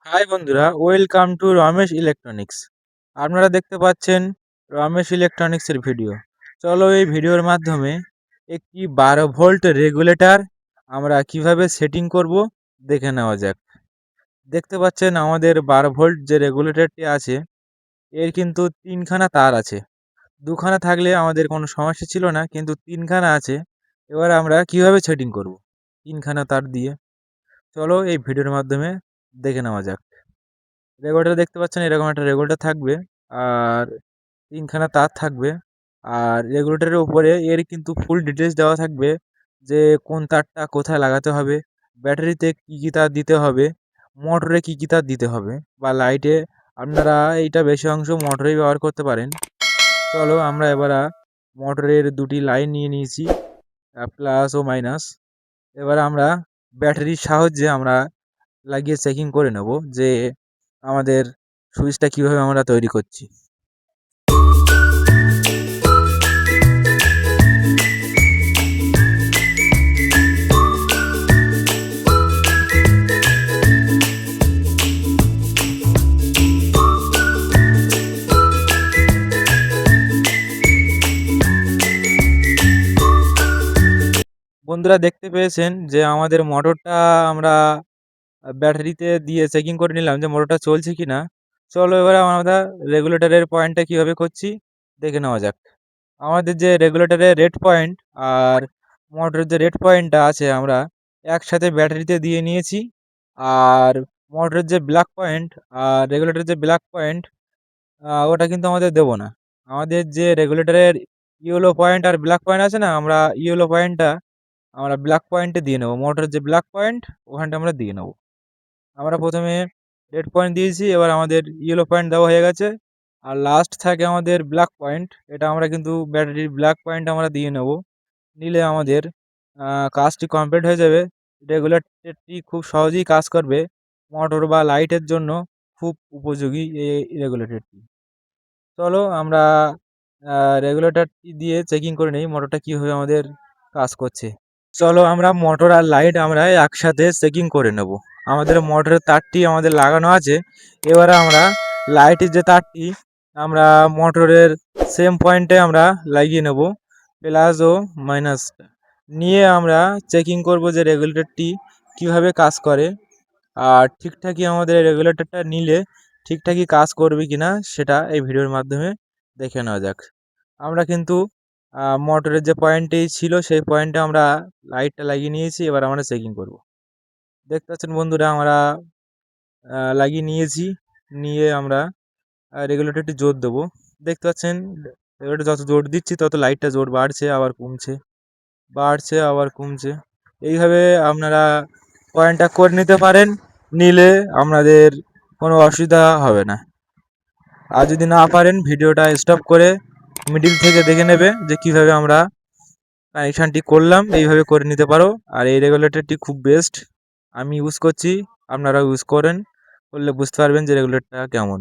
High বন্ধুরা, welcome to Ramesh electronics. আপনারা দেখতে পাচ্ছেন রমেশ ইলেকট্রনিক্সের ভিডিও। চলো এই ভিডিওর মাধ্যমে একটি 12 ভোল্ট রেগুলেটর আমরা কিভাবে সেটিং করব দেখে নেওয়া যাক। দেখতে পাচ্ছেন আমাদের 12 ভোল্ট যে রেগুলেটরটি আছে এর কিন্তু তিনখানা তার আছে। দুখানা থাকলে আমাদের কোনো সমস্যা ছিল না, কিন্তু তিনখানা আছে। এবার আমরা কিভাবে সেটিং করব তিনখানা তার দিয়ে, চলো এই ভিডিওর মাধ্যমে দেখে নেওয়া যাক। রেগুলেটর দেখতে পাচ্ছেন এরকম একটা রেগুলেটর থাকবে, আর তিনখানা তার থাকবে। আর রেগুলেটরের উপরে এর কিন্তু ফুল ডিটেলস দেওয়া থাকবে যে কোন তারটা কোথায় লাগাতে হবে, ব্যাটারিতে কী কী তার দিতে হবে, মোটরে কী কী তার দিতে হবে, বা লাইটে আপনারা এইটা বেশি অংশ মোটরেই ব্যবহার করতে পারেন। চলো আমরা এবার মোটরের দুটি লাইন নিয়ে নিয়েছি, প্লাস ও মাইনাস। এবার আমরা ব্যাটারির সাহায্যে আমরা লাগিয়ে চেকিং করে নেব যে আমাদের সুইচটা কিভাবে আমরা তৈরি করছি। বন্ধুরা দেখতে পেয়েছেন যে আমাদের মোটরটা আমরা ব্যাটারিতে দিয়ে চেকিং করে নিলাম যে মোটরটা চলছে কিনা। চলো এবার আমরা রেগুলেটরের পয়েন্টটা কিভাবে করছি দেখে নেওয়া যাক। আমাদের যে রেগুলেটরের রেড পয়েন্ট আর মোটরের যে রেড পয়েন্টটা আছে আমরা একসাথে ব্যাটারিতে দিয়ে নিয়েছি। আর মোটরের যে ব্ল্যাক পয়েন্ট আর রেগুলেটরের যে ব্ল্যাক পয়েন্ট ওটা কিন্তু আমাদের দেবো না। আমাদের যে রেগুলেটরের ইয়েলো পয়েন্ট আর ব্ল্যাক পয়েন্ট আছে না, আমরা ইয়েলো পয়েন্টটা আমরা ব্ল্যাক পয়েন্টে দিয়ে নেবো। মোটরের যে ব্ল্যাক পয়েন্ট ওখানটা আমরা দিয়ে নেবো। আমরা প্রথমে রেড পয়েন্ট দিয়েছি, এবার আমাদের ইয়েলো পয়েন্ট দেওয়া হয়ে গেছে। আর লাস্ট থাকে আমাদের ব্ল্যাক পয়েন্ট, এটা আমরা কিন্তু ব্যাটারির ব্ল্যাক পয়েন্ট আমরা দিয়ে নেব। নিলে আমাদের কাজটি কমপ্লিট হয়ে যাবে। রেগুলেটরটি খুব সহজেই কাজ করবে। মোটর বা লাইটের জন্য খুব উপযোগী এই রেগুলেটরটি। চলো আমরা রেগুলেটরটি দিয়ে চেকিং করে নিই মোটরটা কীভাবে আমাদের কাজ করছে। চলো আমরা মোটর আর লাইট আমরা একসাথে চেকিং করে নেব। আমাদের মোটরের তারটি আমাদের লাগানো আছে, এবারে আমরা লাইটের যে তারটি আমরা মোটরের সেম পয়েন্টে আমরা লাগিয়ে নেব, প্লাস ও মাইনাস নিয়ে আমরা চেকিং করব যে রেগুলেটরটি কিভাবে কাজ করে। আর ঠিকঠাকই আমাদের রেগুলেটরটা নিলে ঠিকঠাকই কাজ করবে কিনা সেটা এই ভিডিওর মাধ্যমে দেখে নেওয়া যাক। আমরা কিন্তু মোটরের যে পয়েন্টটি ছিল সেই পয়েন্টে আমরা লাইটটা লাগিয়ে নিয়েছি, এবার আমরা চেকিং করব। দেখতে পাচ্ছেন বন্ধুরা আমরা লাগিয়ে নিয়েছি, নিয়ে আমরা রেগুলেটরটি জোর দেবো। দেখতে পাচ্ছেন রেগুলেটর যত জোর দিচ্ছি তত লাইটটা জোর বাড়ছে আবার কমছে, বাড়ছে আবার কমছে। এইভাবে আপনারা পয়েন্টটা করে নিতে পারেন, নিলে আপনাদের কোনো অসুবিধা হবে না। আর যদি না পারেন ভিডিওটা স্টপ করে মিডিল থেকে দেখে নেবে যে কীভাবে আমরা কানেকশানটি করলাম, এইভাবে করে নিতে পারো। আর এই রেগুলেটরটি খুব বেস্ট, আমি ইউজ করছি, আপনারাও ইউজ করেন, করলে বুঝতে পারবেন যে রেগুলেটরটা কেমন।